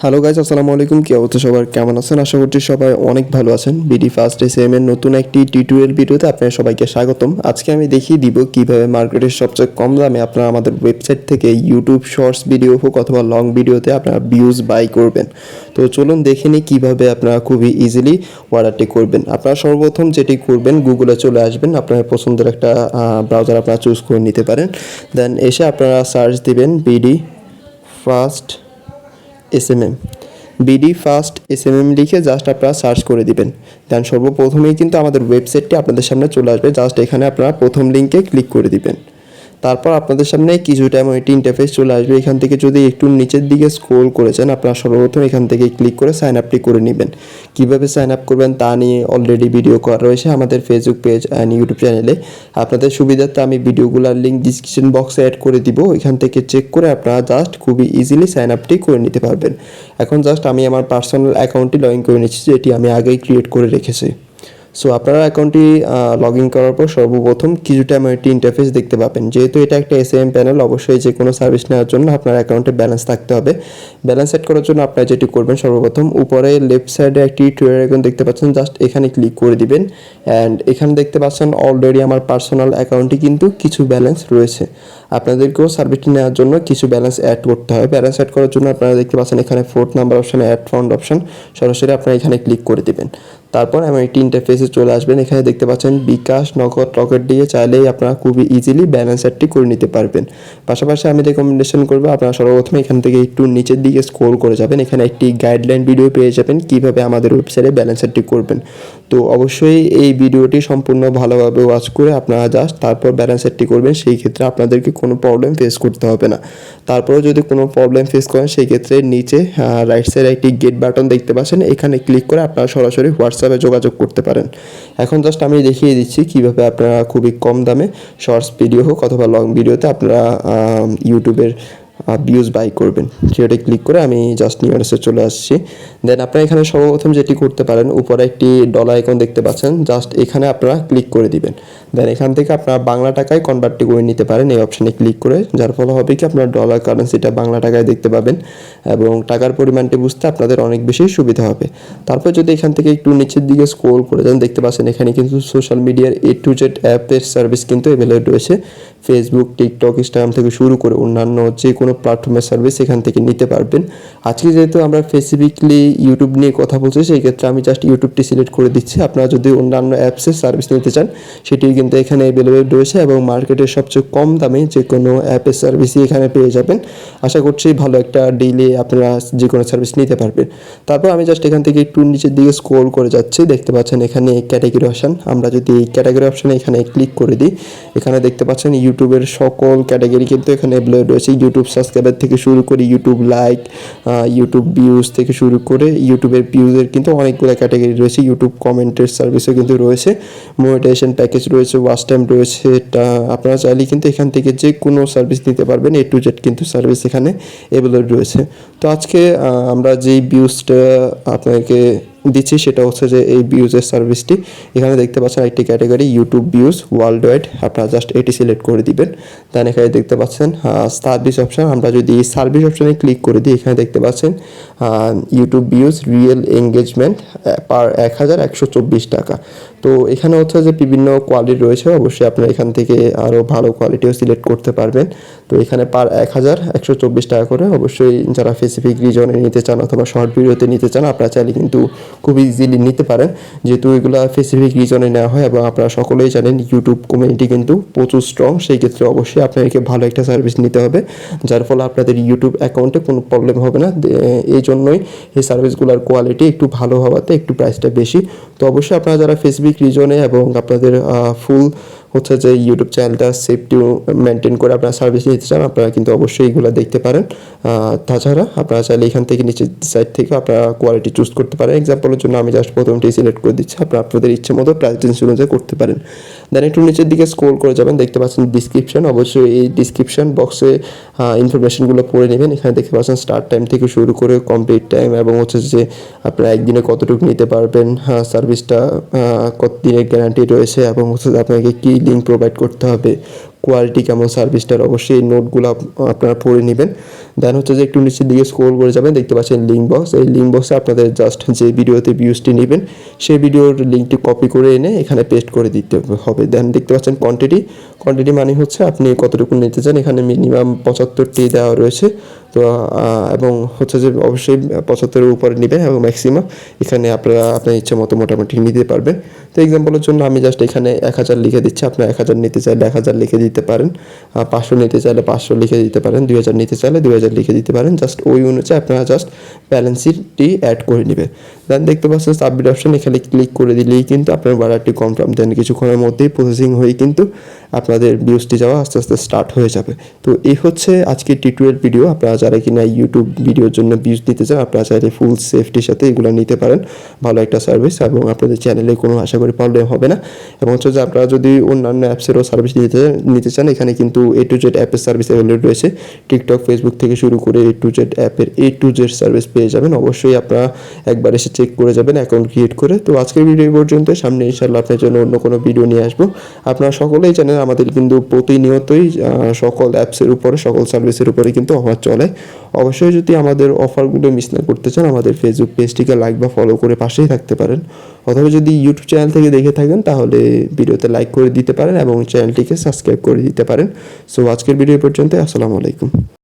Hello guys, আসসালামু আলাইকুম। কি অবস্থা সবার, কেমন আছেন? আশা করছি সবাই অনেক ভালো আছেন। বিডি ফার্স্ট এসএম এর নতুন একটি টিউটোরিয়াল ভিডিওতে আপনাদের সবাইকে স্বাগতম। আজকে আমি দেখিয়ে দিব কিভাবে মার্কেটের সবচেয়ে কম দামে আপনারা আমাদের ওয়েবসাইট থেকে ইউটিউব শর্টস ভিডিও হোক অথবা লং ভিডিওতে আপনারা ভিউজ বাই করবেন। তো চলুন দেখে নিই কীভাবে আপনারা খুবই ইজিলি অর্ডারটি করবেন। আপনারা সর্বপ্রথম যেটি করবেন, গুগলে চলে আসবেন, আপনার পছন্দের একটা ব্রাউজার আপনারা চুজ করে নিতে পারেন। দেন এসে আপনারা সার্চ দিবেন BD first SMM. BD first SMM লিখে জাস্ট আপনারা সার্চ করে দিবেন। দেন সর্বপ্রথমেই কিন্তু আমাদের ওয়েবসাইটটি আপনাদের সামনে চলে আসবে। জাস্ট এখানে আপনারা প্রথম লিঙ্কে ক্লিক করে দিবেন। তারপর আপনাদের সামনে কিছুটা এমন একটি ইন্টারফেস চলে আসবে। এখান থেকে যদি একটু নিচের দিকে স্ক্রল করেছেন, আপনারা সর্বপ্রথম এখান থেকে ক্লিক করে সাইন আপটি করে নেবেন। কীভাবে সাইন আপ করবেন তা নিয়ে অলরেডি ভিডিও করা রয়েছে আমাদের ফেসবুক পেজ অ্যান্ড ইউটিউব চ্যানেলে। আপনাদের সুবিধার্থে আমি ভিডিওগুলোর লিঙ্ক ডিসক্রিপশন বক্সে অ্যাড করে দিব। এখান থেকে চেক করে আপনারা জাস্ট খুবই ইজিলি সাইন আপটি করে নিতে পারবেন। এখন জাস্ট আমি আমার পার্সোনাল অ্যাকাউন্টটি লগ ইন করে নিচ্ছি, যেটি আমি আগেই ক্রিয়েট করে রেখেছি। সো আপনারা অ্যাকাউন্টটি লগ ইন করার পর সর্বপ্রথম কিছুটা এমন একটি ইন্টারফেস দেখতে পাবেন। যেহেতু এটা একটা এসএম প্যানেল, অবশ্যই যে কোনো সার্ভিস নেওয়ার জন্য আপনার অ্যাকাউন্টে ব্যালেন্স থাকতে হবে। ব্যালেন্স সেট করার জন্য আপনারা যেটি করবেন, সর্বপ্রথম উপরে লেফট সাইডে একটি ট্রেয়ার আইকন দেখতে পাচ্ছেন, জাস্ট এখানে ক্লিক করে দিবেন। অ্যান্ড এখানে দেখতে পাচ্ছেন অলরেডি আমার পার্সোনাল অ্যাকাউন্টে কিন্তু কিছু ব্যালেন্স রয়েছে। আপনাদেরকেও সার্ভিসটি নেওয়ার জন্য কিছু ব্যালেন্স অ্যাড করতে হবে। ব্যালেন্স অ্যাড করার জন্য আপনারা দেখতে পাচ্ছেন এখানে ফোর্থ নাম্বার অপশানে অ্যাড ফান্ড অপশান, সরাসরি আপনারা এখানে ক্লিক করে দেবেন। তারপর আমি একটি ইন্টারফেসে চলে আসবেন। এখানে দেখতে পাচ্ছেন বিকাশ, নগদ, রকেট দিয়ে চাইলেই আপনারা খুবই ইজিলি ব্যালেন্স অ্যাডটি করে নিতে পারবেন। পাশাপাশি আমি রেকমেন্ডেশন করবো আপনারা সর্বপ্রথমে এখান থেকে একটু নিচের দিকে স্ক্রল করে যাবেন। এখানে একটি গাইডলাইন ভিডিও পেয়ে যাবেন কীভাবে আমাদের ওয়েবসাইটে ব্যালেন্স অ্যাডটি করবেন। তো অবশ্যই এই ভিডিওটি সম্পূর্ণ ভালোভাবে ওয়াচ করে আপনারা জাস্ট তারপর ব্যালেন্স অ্যাডটি করবেন। সেই ক্ষেত্রে আপনাদেরকে কোনো প্রবলেম ফেস করতে হবে না। তারপরেও যদি কোনো প্রবলেম ফেস করেন, সেই ক্ষেত্রে নিচে রাইট সাইডে একটি গেট বাটন দেখতে পাচ্ছেন, এখানে ক্লিক করে আপনারা সরাসরি হোয়াটসঅ্যাপে যোগাযোগ করতে পারেন। এখন জাস্ট আমি দেখিয়ে দিচ্ছি কীভাবে আপনারা খুবই কম দামে শর্টস ভিডিও হোক অথবা লং ভিডিওতে আপনারা ইউটিউবের ভিউজ বাই করবেন। সেটা ক্লিক করে আমি জাস্ট নিউয়ার্সে চলে আসছি। দেন আপনারা এখানে সর্বপ্রথম যেটি করতে পারেন, উপরে একটি ডলার আইকন দেখতে পাচ্ছেন, জাস্ট এখানে আপনারা ক্লিক করে দিবেন। দেন এখান থেকে আপনারা বাংলা টাকায় কনভার্টটি করে নিতে পারেন এই অপশানে ক্লিক করে, যার ফলে হবে কি আপনার ডলার কারেন্সিটা বাংলা টাকায় দেখতে পাবেন এবং টাকার পরিমাণটি বুঝতে আপনাদের অনেক বেশি সুবিধা হবে। তারপর যদি এখান থেকে একটু নিচের দিকে স্ক্রল করে যান, দেখতে পাচ্ছেন এখানে কিন্তু সোশ্যাল মিডিয়ার A to Z অ্যাপের সার্ভিস কিন্তু অ্যাভেলেবল রয়েছে। ফেসবুক, টিকটক, ইনস্টাগ্রাম থেকে শুরু করে অন্যান্য যে কোনো প্ল্যাটফর্মের সার্ভিস এখান থেকে নিতে পারবেন। আজকে যেহেতু আমরা স্পেসিফিকলি ইউটিউব নিয়ে কথা বলছি, সেই ক্ষেত্রে আমি জাস্ট ইউটিউবটি সিলেক্ট করে দিচ্ছি। আপনারা যদি অন্যান্য অ্যাপসের সার্ভিস নিতে চান, সেটি কিন্তু এখানে অ্যাভেলেবল রয়েছে এবং মার্কেটের সবচেয়ে কম দামে যে কোনো অ্যাপের সার্ভিসই এখানে পেয়ে যাবেন। আশা করছি ভালো একটা ডিলে আপনারা যে কোনো সার্ভিস নিতে পারবেন। তারপর আমি জাস্ট এখান থেকে একটু নিচের দিকে স্ক্রল করে যাচ্ছি, দেখতে পাচ্ছেন এখানে ক্যাটাগরি অপশান। আমরা যদি এই ক্যাটাগরি অপশানে এখানে ক্লিক করে দিই, এখানে দেখতে পাচ্ছেন ইউটিউবের সকল ক্যাটাগরি কিন্তু এখানে অ্যাভেলেবল রয়েছে। ইউটিউব সাবস্ক্রাইবার থেকে শুরু করে ইউটিউব লাইক, ইউটিউব ভিউজ থেকে শুরু করে ইউটিউবের ভিউজের কিন্তু অনেকগুলো ক্যাটাগরি রয়েছে। ইউটিউব কমেন্টের সার্ভিসও কিন্তু রয়েছে, মনিটাইজেশন প্যাকেজ রয়েছে, ওয়াচ টাইম রয়েছে। এটা আপনারা চাইলে কিন্তু এখান থেকে যে কোনো সার্ভিস নিতে পারবেন। A to Z কিন্তু সার্ভিস এখানে অ্যাভেলেবল রয়েছে। তো আজকে আমরা যেই ভিউজটা আপনাকে দিচ্ছি সেটা হচ্ছে যে এই ভিউজের সার্ভিসটি। এখানে দেখতে পাচ্ছেন একটি category YouTube views world wide, আপনারা জাস্ট এটি সিলেক্ট করে দিবেন। দেন এখানে দেখতে পাচ্ছেন সার্ভিস অপশান। আমরা যদি এই সার্ভিস অপশানে ক্লিক করে দিই, এখানে দেখতে পাচ্ছেন ইউটিউব ভিউজ রিয়েল এঙ্গেজমেন্ট পার 1124 টাকা। তো এখানে হচ্ছে যে বিভিন্ন কোয়ালিটি রয়েছে, অবশ্যই আপনারা এখান থেকে আরও ভালো কোয়ালিটিও সিলেক্ট করতে পারবেন। তো এখানে পার 1124 টাকা করে। অবশ্যই যারা স্পেসিফিক রিজনে নিতে চান অথবা শর্ট ভিডিওতে নিতে চান, আপনারা চাইলে কিন্তু খুব ইজিলি নিতে পারেন, যেহেতু এগুলো স্পেসিফিক রিজনে নেওয়া হয় এবং আপনারা সকলেই জানেন ইউটিউব কমিউনিটি কিন্তু প্রচুর স্ট্রং। সেই ক্ষেত্রে অবশ্যই আপনাদেরকে ভালো একটা সার্ভিস নিতে হবে, যার ফলে আপনাদের ইউটিউব অ্যাকাউন্টে কোনো প্রবলেম হবে না। এই জন্যই এই সার্ভিসগুলোর কোয়ালিটি একটু ভালো হওয়াতে একটু প্রাইসটা বেশি। তো অবশ্যই আপনারা যারা স্পেসিফিক রিজনে এবং আপনাদের ফুল হচ্ছে যে ইউটিউব চ্যানেলটা সেফটি মেনটেন করে আপনারা সার্ভিস নিতে চান, আপনারা কিন্তু অবশ্যই এগুলো দেখতে পারেন। তাছাড়া আপনারা চাইলে এখান থেকে নিচের সাইড থেকে আপনারা কোয়ালিটি চুজ করতে পারেন। এক্সাম্পলের জন্য আমি জাস্ট প্রথমটি সিলেক্ট করে দিচ্ছি, আপনারা আপনাদের ইচ্ছে মতো প্রাইস রেঞ্জ অনুযায়ী করতে পারেন। দেন একটু নিচের দিকে স্ক্রল করে যাবেন, দেখতে পাচ্ছেন ডিসক্রিপশন। অবশ্যই এই ডিসক্রিপশন বক্সে ইনফরমেশনগুলো পড়ে নেবেন। এখানে দেখতে পাচ্ছেন স্টার্ট টাইম থেকে শুরু করে কমপ্লিট টাইম এবং হচ্ছে যে আপনারা একদিনে কতটুকু নিতে পারবেন, সার্ভিসটা কত দিনের গ্যারান্টি রয়েছে এবং হচ্ছে আপনাকে কী লিঙ্ক প্রোভাইড করতে হবে, কোয়ালিটি কেমন সার্ভিসটার, অবশ্যই এই নোটগুলো আপনারা পড়ে নেবেন। দেন হচ্ছে যে একটু নিচের দিকে স্ক্রল করে যাবেন, দেখতে পাচ্ছেন লিঙ্ক বক্স। এই লিঙ্ক বক্সে আপনাদের জাস্ট যে ভিডিওতে ভিউজটি নেবেন সেই ভিডিওর লিঙ্কটি কপি করে এনে এখানে পেস্ট করে দিতে হবে। দেন দেখতে পাচ্ছেন কোয়ান্টিটি মানে হচ্ছে আপনি কতটুকু নিতে চান। এখানে মিনিমাম 75টি দেওয়া রয়েছে। তো এবং হচ্ছে যে অবশ্যই 75-এর উপরে নেবেন এবং ম্যাক্সিমাম এখানে আপনারা আপনার ইচ্ছে মতো মোটামুটি নিতে পারবেন। তো এক্সাম্পলের জন্য আমি জাস্ট এখানে 1000 লিখে দিচ্ছি। আপনার 1000 নিতে চাইলে 1000 লিখে দিতে পারেন, 500 নিতে চাইলে 500 লিখে দিতে পারেন, 2000 নিতে চাইলে 2000 লিখে দিতে পারেন। জাস্ট ওই অনুযায়ী আপনারা জাস্ট ব্যালেন্সটি অ্যাড করে নেবেন। দেন দেখতে পাচ্ছেন সাবমিট অপশন, এখানে ক্লিক করে দিলেই কিন্তু আপনার অর্ডারটি কনফার্ম। দেন কিছুক্ষণের মধ্যেই প্রসেসিং হয়ে কিন্তু আপনাদের ভিউজটি যাওয়া আস্তে আস্তে স্টার্ট হয়ে যাবে। তো এই হচ্ছে আজকের টিউটোরিয়াল ভিডিও। আপনারা যারা কিনা ইউটিউব ভিডিওর জন্য ভিউজ নিতে চান, আপনারা চাইলে ফুল সেফটির সাথে এগুলো নিতে পারেন। ভালো একটা সার্ভিস এবং আপনাদের চ্যানেলে কোনো আশা করি প্রবলেম হবে না। এবং হচ্ছে যে আপনারা যদি অন্যান্য অ্যাপসেরও সার্ভিস নিতে চান, এখানে কিন্তু A to Z অ্যাপের সার্ভিস অ্যাভেলেবল রয়েছে। টিকটক, ফেসবুক থেকে শুরু করে A to Z অ্যাপের A to Z সার্ভিস পেয়ে যাবেন। অবশ্যই আপনারা একবার এসে চেক করে যাবেন অ্যাকাউন্ট ক্রিয়েট করে। তো আজকের ভিডিও পর্যন্ত, সামনে ইনশাআল্লাহ আপনার জন্য অন্য কোনো ভিডিও নিয়ে আসবো। আপনারা সকলেই জানেন আমাদের কিন্তু প্রতিনিয়তই সকল অ্যাপসের উপরে, সকল সার্ভিসের উপরে কিন্তু অফার চলে। অবশ্যই যদি আমাদের অফারগুলো মিস না করতে চান, আমাদের ফেসবুক পেজটিকে লাইক বা ফলো করে পাশেই থাকতে পারেন। অথবা যদি ইউটিউব চ্যানেল থেকে দেখে থাকেন তাহলে ভিডিওতে লাইক করে দিতে পারেন এবং চ্যানেলটিকে সাবস্ক্রাইব করে দিতে পারেন। সো আজকের ভিডিও পর্যন্ত, আসসালামু আলাইকুম।